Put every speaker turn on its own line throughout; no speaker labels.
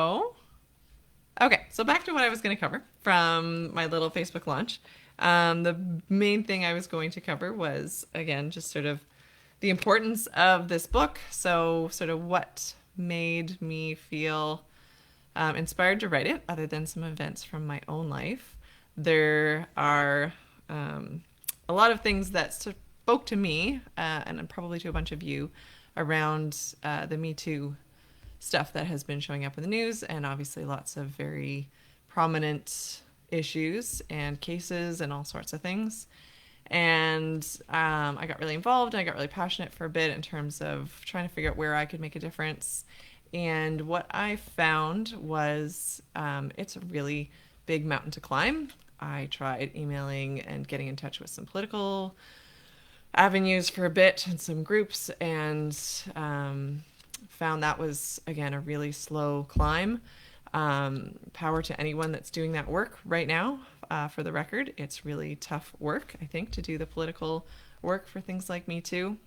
Oh, okay. So back to what I was going to cover from my little Facebook launch. The main thing I was going to cover was, again, just sort of the importance of this book. So, sort of what made me feel inspired to write it, other than some events from my own life. There are um, a lot of things that spoke to me, and probably to a bunch of you, around the Me Too stuff that has been showing up in the news, and obviously lots of very prominent issues and cases and all sorts of things. And I got really involved and I got really passionate for a bit in terms of trying to figure out where I could make a difference. And what I found was it's a really big mountain to climb. I tried emailing and getting in touch with some political avenues for a bit and some groups, and found that was, again, a really slow climb. Power to anyone that's doing that work right now. For the record, it's really tough work, I think, to do the political work for things like Me Too.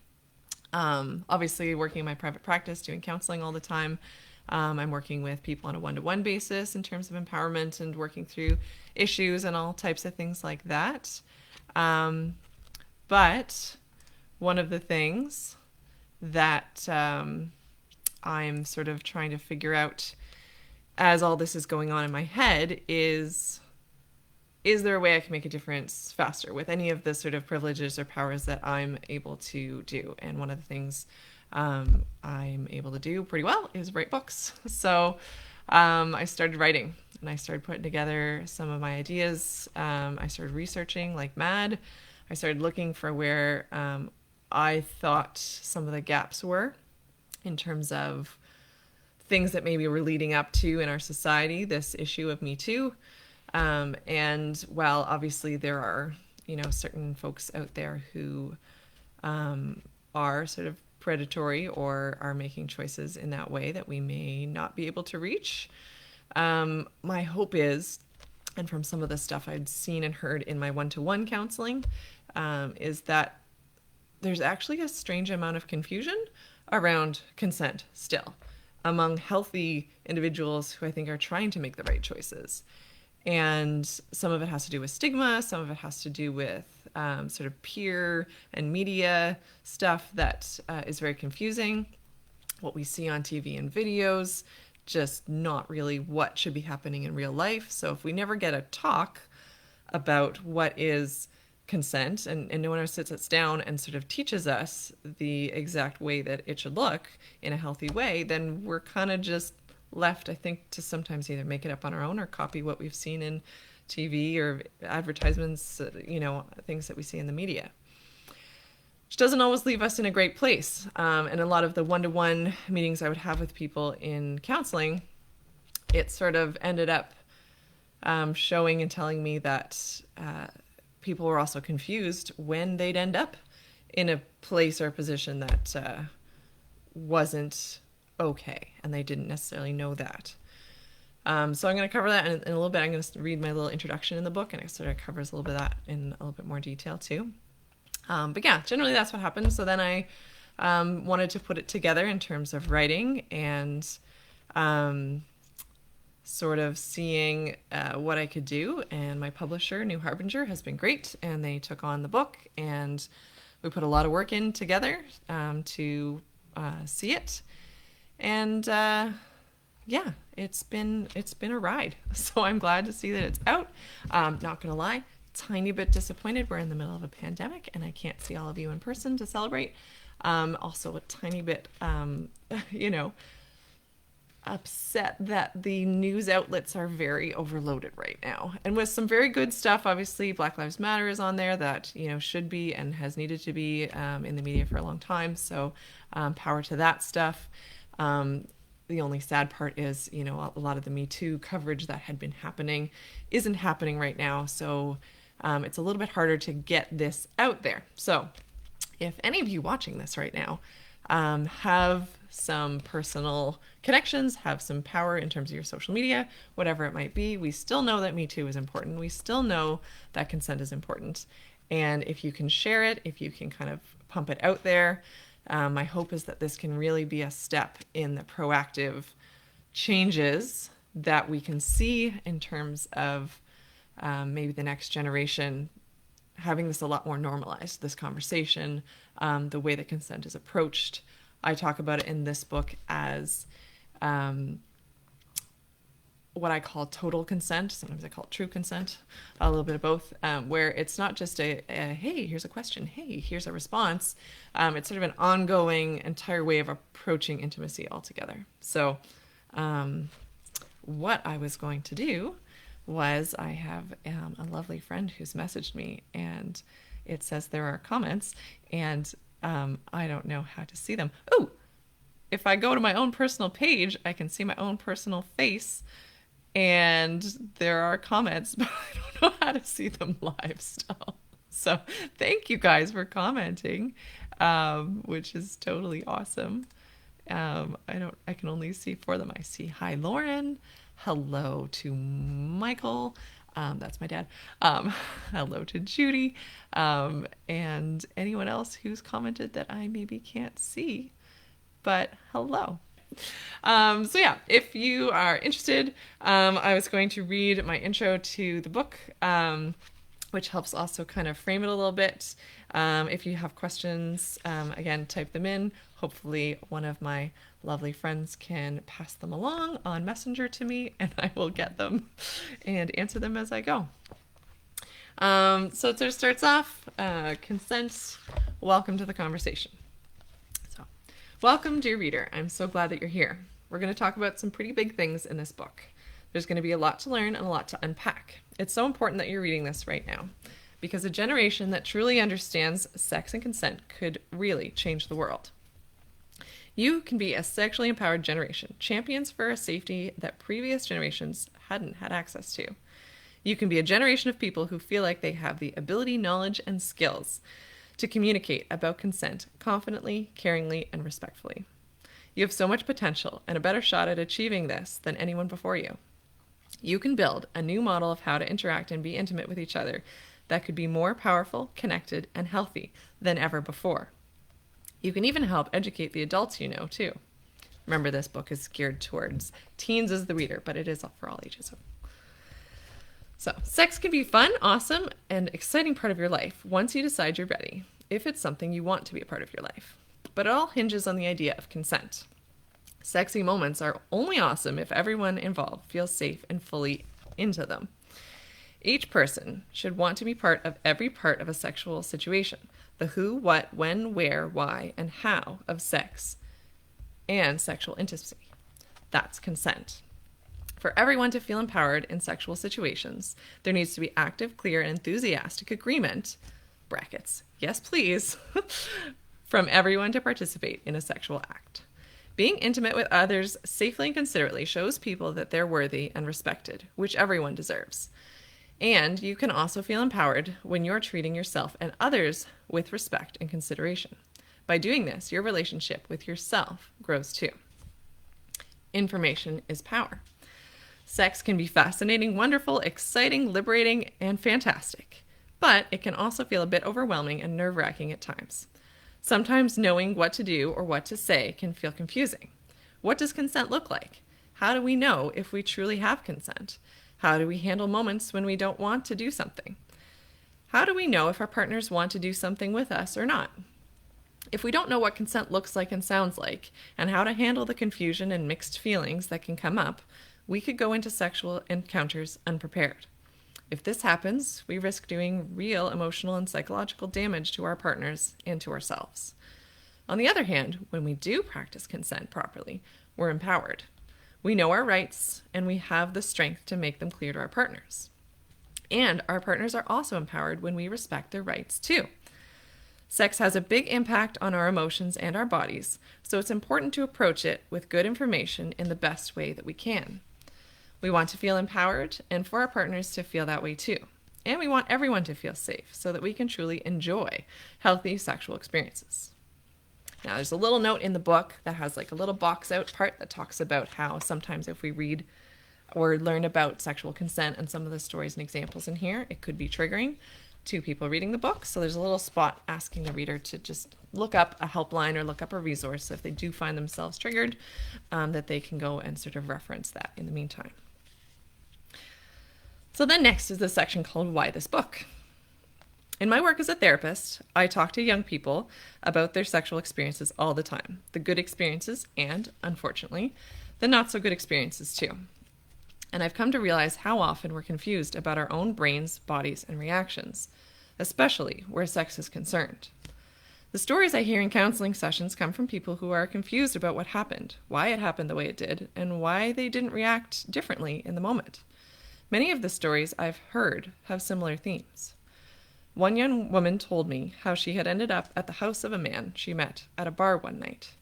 Obviously, working in my private practice, doing counseling all the time. I'm working with people on a one-to-one basis in terms of empowerment and working through issues and all types of things like that. But one of the things that I'm sort of trying to figure out as all this is going on in my head is there a way I can make a difference faster with any of the sort of privileges or powers that I'm able to do? And one of the things I'm able to do pretty well is write books. So I started writing and I started putting together some of my ideas. I started researching like mad. I started looking for where I thought some of the gaps were in terms of things that maybe we're leading up to in our society, this issue of Me Too. And while obviously there are, certain folks out there who are sort of predatory or are making choices in that way that we may not be able to reach, my hope is, and from some of the stuff I'd seen and heard in my one-to-one counseling, is that there's actually a strange amount of confusion around consent still among healthy individuals who I think are trying to make the right choices. And some of it has to do with stigma, some of it has to do with sort of peer and media stuff that is very confusing. What we see on TV and videos, just not really what should be happening in real life. So if we never get a talk about what is consent, and no one ever sits us down and sort of teaches us the exact way that it should look in a healthy way, then we're kind of just left, I think, to sometimes either make it up on our own or copy what we've seen in TV or advertisements, things that we see in the media, which doesn't always leave us in a great place. And a lot of the one-to-one meetings I would have with people in counseling, it sort of ended up showing and telling me that people were also confused when they'd end up in a place or a position that wasn't okay, and they didn't necessarily know that. So I'm going to cover that in a little bit. I'm going to read my little introduction in the book, and it sort of covers a little bit of that in a little bit more detail too. But yeah, generally that's what happened. So then I wanted to put it together in terms of writing and sort of seeing what I could do. And my publisher, New Harbinger, has been great, and they took on the book, and we put a lot of work in together to see it. And yeah, it's been a ride. So I'm glad to see that it's out. Not gonna lie, tiny bit disappointed. We're in the middle of a pandemic, and I can't see all of you in person to celebrate. Also a tiny bit, upset that the news outlets are very overloaded right now, and with some very good stuff. Obviously Black Lives Matter is on there, that should be and has needed to be in the media for a long time, so power to that stuff. The only sad part is a lot of the Me Too coverage that had been happening isn't happening right now, so it's a little bit harder to get this out there. So if any of you watching this right now have some personal connections, have some power in terms of your social media, whatever it might be, we still know that Me Too is important. We still know that consent is important. And if you can share it, if you can kind of pump it out there, my hope is that this can really be a step in the proactive changes that we can see in terms of maybe the next generation having this a lot more normalized, this conversation, the way that consent is approached. I talk about it in this book as what I call total consent. Sometimes I call it true consent, a little bit of both, where it's not just a hey, here's a question, hey, here's a response. It's sort of an ongoing, entire way of approaching intimacy altogether. So what I was going to do was, I have a lovely friend who's messaged me, and it says there are comments, and I don't know how to see them. Oh, if I go to my own personal page, I can see my own personal face, and there are comments, but I don't know how to see them live still. So thank you guys for commenting, which is totally awesome. I can only see for them. I see hi Lauren, hello to Michael, that's my dad, hello to Judy, and anyone else who's commented that I maybe can't see, but hello. So yeah, if you are interested, I was going to read my intro to the book, which helps also kind of frame it a little bit. If you have questions, again, type them in. Hopefully one of my lovely friends can pass them along on Messenger to me, and I will get them and answer them as I go. So it starts off, consent, welcome to the conversation. So, welcome, dear reader. I'm so glad that you're here. We're going to talk about some pretty big things in this book. There's going to be a lot to learn and a lot to unpack. It's so important that you're reading this right now, because a generation that truly understands sex and consent could really change the world. You can be a sexually empowered generation, champions for a safety that previous generations hadn't had access to. You can be a generation of people who feel like they have the ability, knowledge, and skills to communicate about consent confidently, caringly, and respectfully. You have so much potential and a better shot at achieving this than anyone before you. You can build a new model of how to interact and be intimate with each other that could be more powerful, connected, and healthy than ever before. You can even help educate the adults you know, too. Remember, this book is geared towards teens as the reader, but it is for all ages. So, sex can be fun, awesome, and exciting part of your life once you decide you're ready, if it's something you want to be a part of your life. But it all hinges on the idea of consent. Sexy moments are only awesome if everyone involved feels safe and fully into them. Each person should want to be part of every part of a sexual situation. The who, what, when, where, why, and how of sex and sexual intimacy. That's consent. For everyone to feel empowered in sexual situations, there needs to be active, clear, and enthusiastic agreement, brackets, yes please, from everyone to participate in a sexual act. Being intimate with others safely and considerately shows people that they're worthy and respected, which everyone deserves. And you can also feel empowered when you're treating yourself and others with respect and consideration. By doing this, your relationship with yourself grows too. Information is power. Sex can be fascinating, wonderful, exciting, liberating, and fantastic, but it can also feel a bit overwhelming and nerve-wracking at times. Sometimes knowing what to do or what to say can feel confusing. What does consent look like? How do we know if we truly have consent? How do we handle moments when we don't want to do something? How do we know if our partners want to do something with us or not? If we don't know what consent looks like and sounds like, and how to handle the confusion and mixed feelings that can come up, we could go into sexual encounters unprepared. If this happens, we risk doing real emotional and psychological damage to our partners and to ourselves. On the other hand, when we do practice consent properly, we're empowered. We know our rights, and we have the strength to make them clear to our partners. And our partners are also empowered when we respect their rights too. Sex has a big impact on our emotions and our bodies, so it's important to approach it with good information in the best way that we can. We want to feel empowered and for our partners to feel that way too. And we want everyone to feel safe so that we can truly enjoy healthy sexual experiences. Now, there's a little note in the book that has like a little box out part that talks about how sometimes if we read or learn about sexual consent and some of the stories and examples in here, it could be triggering. two people reading the book. So there's a little spot asking the reader to just look up a helpline or look up a resource. So if they do find themselves triggered, that they can go and sort of reference that in the meantime. So then next is the section called Why This Book? In my work as a therapist, I talk to young people about their sexual experiences all the time, the good experiences and, unfortunately, the not so good experiences too. And I've come to realize how often we're confused about our own brains, bodies, and reactions, especially where sex is concerned. The stories I hear in counseling sessions come from people who are confused about what happened, why it happened the way it did, and why they didn't react differently in the moment. Many of the stories I've heard have similar themes. One young woman told me how she had ended up at the house of a man she met at a bar one night.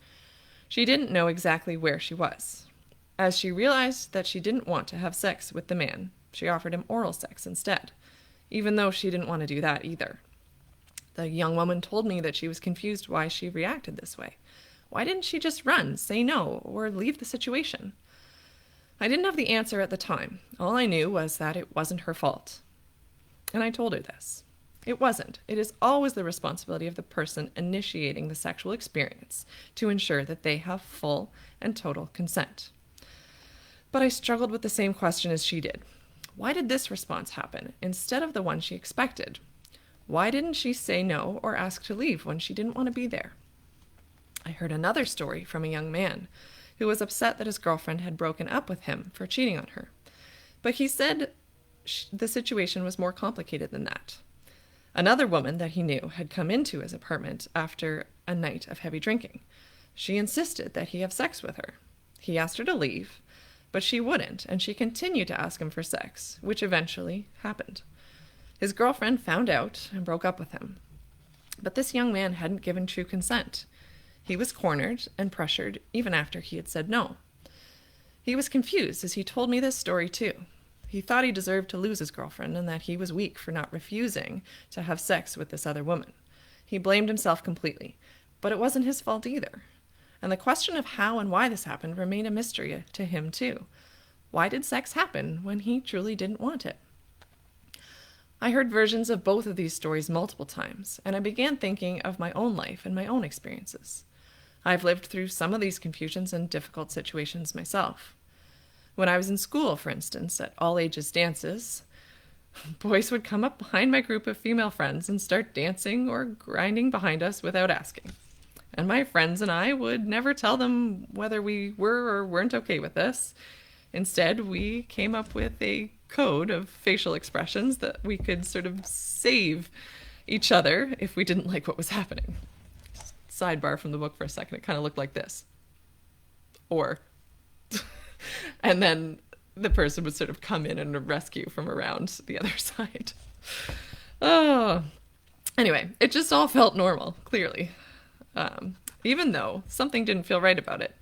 She didn't know exactly where she was. As she realized that she didn't want to have sex with the man, she offered him oral sex instead, even though she didn't want to do that either. The young woman told me that she was confused why she reacted this way. Why didn't she just run, say no, or leave the situation? I didn't have the answer at the time. All I knew was that it wasn't her fault. And I told her this. It wasn't. It is always the responsibility of the person initiating the sexual experience to ensure that they have full and total consent. But I struggled with the same question as she did. Why did this response happen instead of the one she expected? Why didn't she say no or ask to leave when she didn't want to be there? I heard another story from a young man who was upset that his girlfriend had broken up with him for cheating on her. But he said the situation was more complicated than that. Another woman that he knew had come into his apartment after a night of heavy drinking. She insisted that he have sex with her. He asked her to leave, but she wouldn't, and she continued to ask him for sex, which eventually happened. His girlfriend found out and broke up with him. But this young man hadn't given true consent. He was cornered and pressured even after he had said no. He was confused as he told me this story too. He thought he deserved to lose his girlfriend and that he was weak for not refusing to have sex with this other woman. He blamed himself completely, but it wasn't his fault either. And the question of how and why this happened remained a mystery to him too. Why did sex happen when he truly didn't want it? I heard versions of both of these stories multiple times, and I began thinking of my own life and my own experiences. I've lived through some of these confusions and difficult situations myself. When I was in school, for instance, at all ages dances, boys would come up behind my group of female friends and start dancing or grinding behind us without asking. And my friends and I would never tell them whether we were or weren't okay with this. Instead, we came up with a code of facial expressions that we could sort of save each other if we didn't like what was happening. Sidebar from the book for a second, it kind of looked like this. Or, and then the person would sort of come in and rescue from around the other side. Oh, anyway, it just all felt normal, clearly. Even though something didn't feel right about it.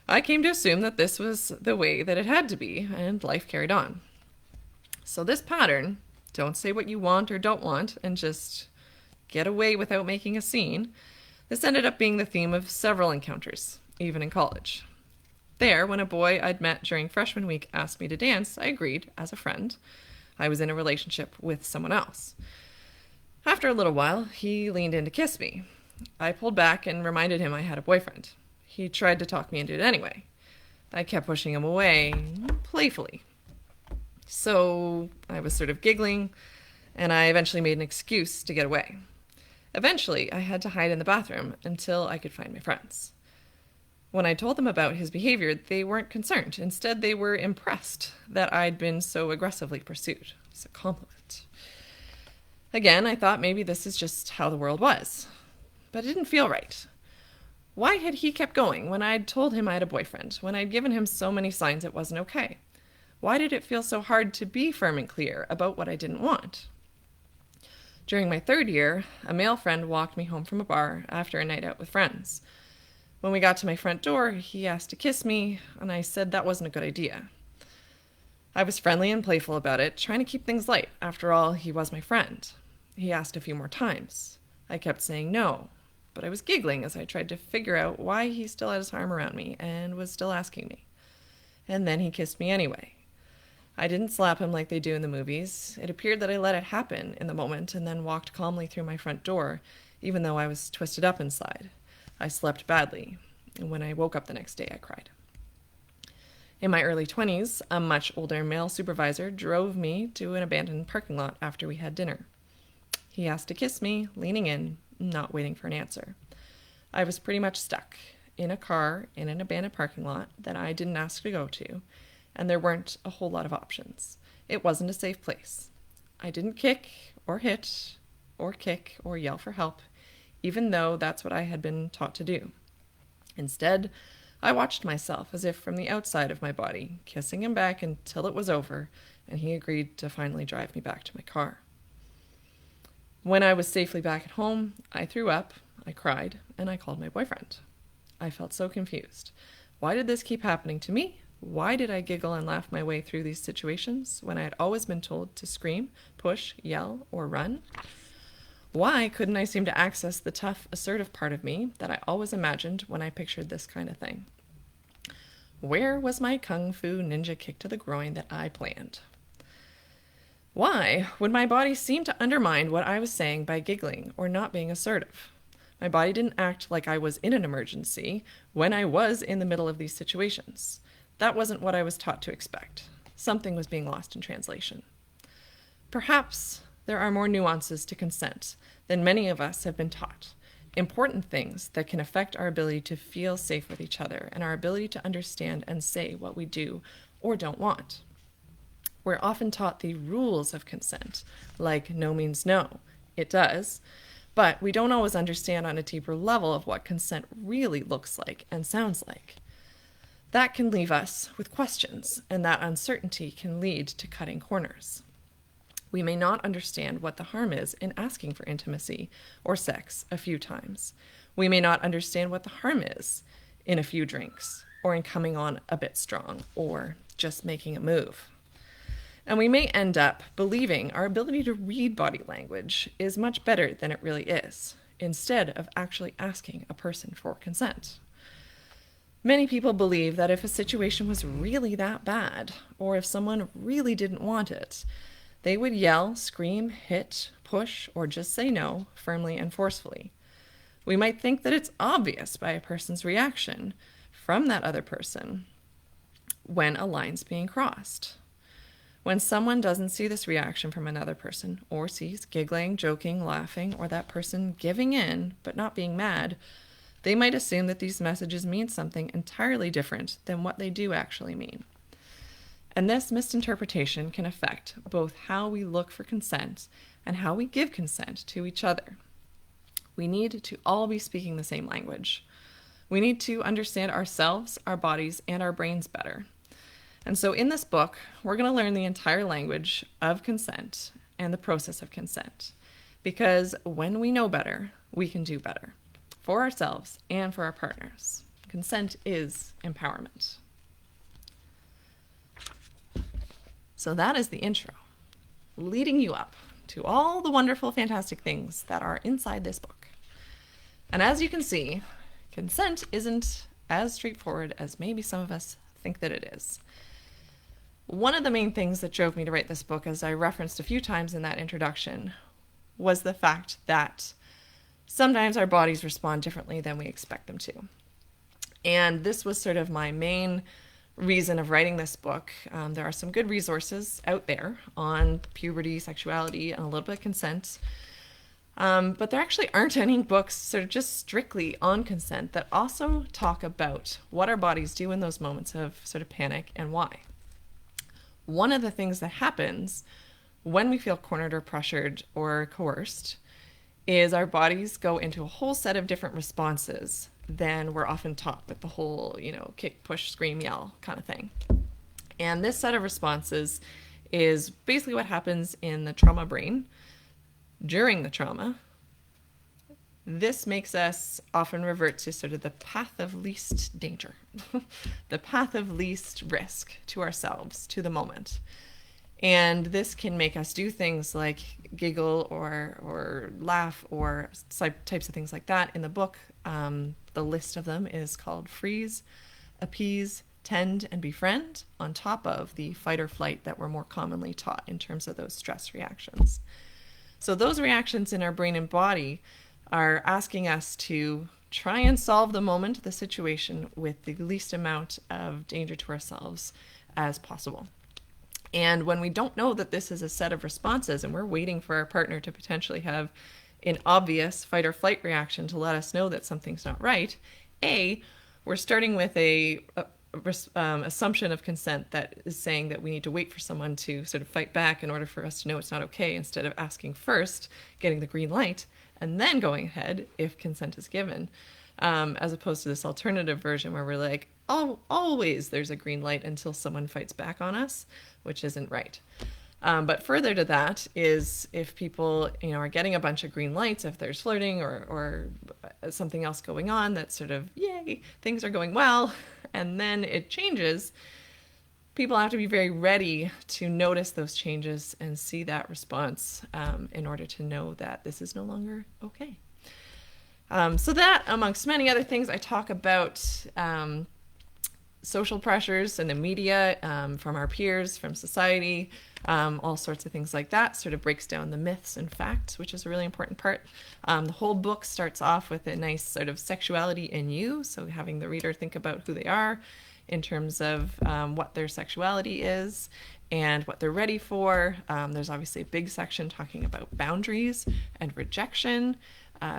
I came to assume that this was the way that it had to be, and life carried on. So this pattern, don't say what you want or don't want, and just get away without making a scene, this ended up being the theme of several encounters, even in college. There, when a boy I'd met during freshman week asked me to dance, I agreed as a friend. I was in a relationship with someone else. After a little while, he leaned in to kiss me. I pulled back and reminded him I had a boyfriend. He tried to talk me into it anyway. I kept pushing him away, playfully. So I was sort of giggling, and I eventually made an excuse to get away. Eventually, I had to hide in the bathroom until I could find my friends. When I told them about his behavior, they weren't concerned. Instead, they were impressed that I'd been so aggressively pursued. It's a compliment. Again, I thought maybe this is just how the world was. But it didn't feel right. Why had he kept going when I'd told him I had a boyfriend, when I'd given him so many signs it wasn't okay? Why did it feel so hard to be firm and clear about what I didn't want? During my third year, a male friend walked me home from a bar after a night out with friends. When we got to my front door, he asked to kiss me, and I said that wasn't a good idea. I was friendly and playful about it, trying to keep things light. After all, he was my friend. He asked a few more times. I kept saying no, but I was giggling as I tried to figure out why he still had his arm around me and was still asking me. And then he kissed me anyway. I didn't slap him like they do in the movies. It appeared that I let it happen in the moment and then walked calmly through my front door, even though I was twisted up inside. I slept badly, and when I woke up the next day, I cried. In my early 20s, a much older male supervisor drove me to an abandoned parking lot after we had dinner. He asked to kiss me, leaning in, not waiting for an answer. I was pretty much stuck in a car in an abandoned parking lot that I didn't ask to go to, and there weren't a whole lot of options. It wasn't a safe place. I didn't kick or hit or kick or yell for help, even though that's what I had been taught to do. Instead, I watched myself as if from the outside of my body, kissing him back until it was over, and he agreed to finally drive me back to my car. When I was safely back at home, I threw up, I cried, and I called my boyfriend. I felt so confused. Why did this keep happening to me? Why did I giggle and laugh my way through these situations when I had always been told to scream, push, yell, or run? Why couldn't I seem to access the tough, assertive part of me that I always imagined when I pictured this kind of thing? Where was my kung fu ninja kick to the groin that I planned? Why would my body seem to undermine what I was saying by giggling or not being assertive? My body didn't act like I was in an emergency when I was in the middle of these situations. That wasn't what I was taught to expect. Something was being lost in translation. Perhaps there are more nuances to consent than many of us have been taught. Important things that can affect our ability to feel safe with each other and our ability to understand and say what we do or don't want. We're often taught the rules of consent, like no means no. It does, but we don't always understand on a deeper level of what consent really looks like and sounds like. That can leave us with questions, and that uncertainty can lead to cutting corners. We may not understand what the harm is in asking for intimacy or sex a few times. We may not understand what the harm is in a few drinks, or in coming on a bit strong, or just making a move. And we may end up believing our ability to read body language is much better than it really is, instead of actually asking a person for consent. Many people believe that if a situation was really that bad, or if someone really didn't want it, they would yell, scream, hit, push, or just say no, firmly and forcefully. We might think that it's obvious by a person's reaction from that other person when a line's being crossed. When someone doesn't see this reaction from another person, or sees giggling, joking, laughing, or that person giving in but not being mad, they might assume that these messages mean something entirely different than what they do actually mean. And this misinterpretation can affect both how we look for consent and how we give consent to each other. We need to all be speaking the same language. We need to understand ourselves, our bodies, and our brains better. And so in this book, we're going to learn the entire language of consent and the process of consent. Because when we know better, we can do better for ourselves and for our partners. Consent is empowerment. So that is the intro, leading you up to all the wonderful, fantastic things that are inside this book. And as you can see, consent isn't as straightforward as maybe some of us think that it is. One of the main things that drove me to write this book, as I referenced a few times in that introduction, was the fact that sometimes our bodies respond differently than we expect them to. And this was sort of my main reason of writing this book. There are some good resources out there on puberty, sexuality, and a little bit of consent. But there actually aren't any books sort of just strictly on consent that also talk about what our bodies do in those moments of sort of panic and why. One of the things that happens when we feel cornered or pressured or coerced is our bodies go into a whole set of different responses than we're often taught with the whole, kick, push, scream, yell kind of thing. And this set of responses is basically what happens in the trauma brain during the trauma. This makes us often revert to sort of the path of least danger, the path of least risk to ourselves, to the moment. And this can make us do things like giggle or laugh or types of things like that. In the book, the list of them is called freeze, appease, tend and befriend, on top of the fight or flight that we're more commonly taught in terms of those stress reactions. So those reactions in our brain and body are asking us to try and solve the moment, the situation, with the least amount of danger to ourselves as possible. And when we don't know that this is a set of responses and we're waiting for our partner to potentially have an obvious fight or flight reaction to let us know that something's not right, we're starting with a assumption of consent that is saying that we need to wait for someone to sort of fight back in order for us to know it's not okay, instead of asking first, getting the green light, and then going ahead if consent is given, as opposed to this alternative version where we're like, oh, always there's a green light until someone fights back on us, which isn't right. But further to that is if people, are getting a bunch of green lights, if there's flirting or something else going on that's sort of, yay, things are going well, and then it changes, people have to be very ready to notice those changes and see that response in order to know that this is no longer okay. So that, amongst many other things, I talk about social pressures in the media, from our peers, from society, all sorts of things like that. Sort of breaks down the myths and facts, which is a really important part. The whole book starts off with a nice sort of sexuality in you, so having the reader think about who they are in terms of what their sexuality is and what they're ready for. There's obviously a big section talking about boundaries and rejection,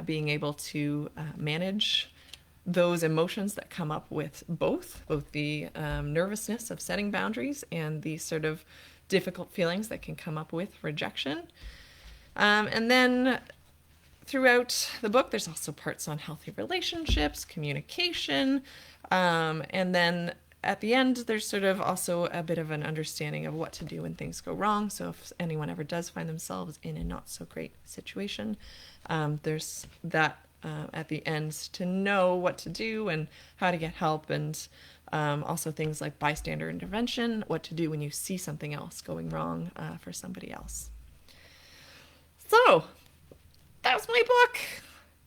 being able to manage those emotions that come up with both the nervousness of setting boundaries and the sort of difficult feelings that can come up with rejection. And then throughout the book, there's also parts on healthy relationships, communication, and then at the end, there's sort of also a bit of an understanding of what to do when things go wrong. So if anyone ever does find themselves in a not so great situation, there's that at the end to know what to do and how to get help, and also things like bystander intervention, what to do when you see something else going wrong for somebody else. So that was my book.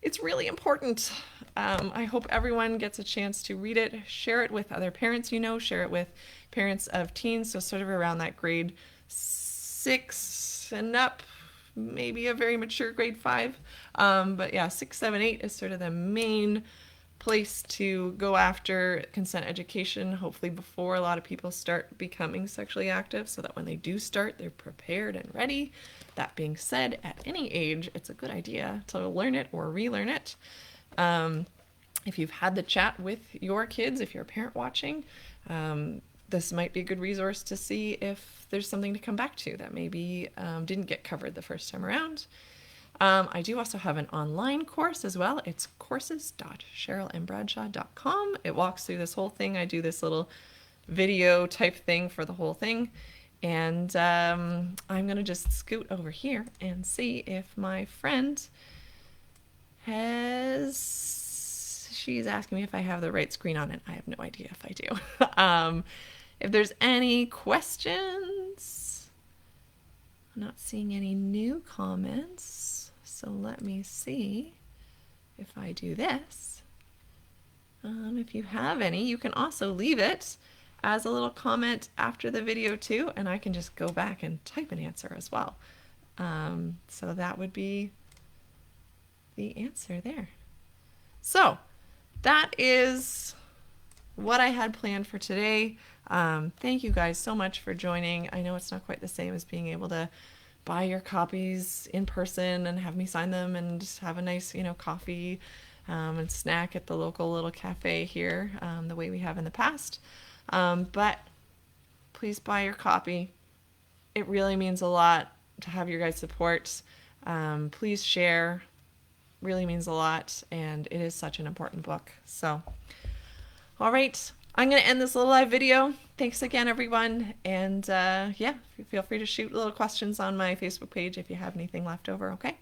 It's really important. I hope everyone gets a chance to read it, share it with other parents share it with parents of teens, so sort of around that grade 6 and up, maybe a very mature grade 5. But yeah, 6, 7, 8 is sort of the main place to go after consent education, hopefully before a lot of people start becoming sexually active, so that when they do start, they're prepared and ready. That being said, at any age, it's a good idea to learn it or relearn it. If you've had the chat with your kids, if you're a parent watching, this might be a good resource to see if there's something to come back to that maybe didn't get covered the first time around. I do also have an online course as well. It's courses.cherylmbradshaw.com. It walks through this whole thing. I do this little video type thing for the whole thing. And I'm going to just scoot over here and see if my friend she's asking me if I have the right screen on it. I have no idea if I do. If there's any questions, I'm not seeing any new comments. So let me see if I do this. If you have any, you can also leave it as a little comment after the video too, and I can just go back and type an answer as well. So that would be the answer there. So that is what I had planned for today. Thank you guys so much for joining. I know it's not quite the same as being able to buy your copies in person and have me sign them and just have a nice, coffee and snack at the local little cafe here, the way we have in the past. But please buy your copy. It really means a lot to have your guys' support. Please share. Really means a lot, and it is such an important book. So, all right, I'm going to end this little live video. Thanks again, everyone. And yeah, feel free to shoot little questions on my Facebook page if you have anything left over, okay?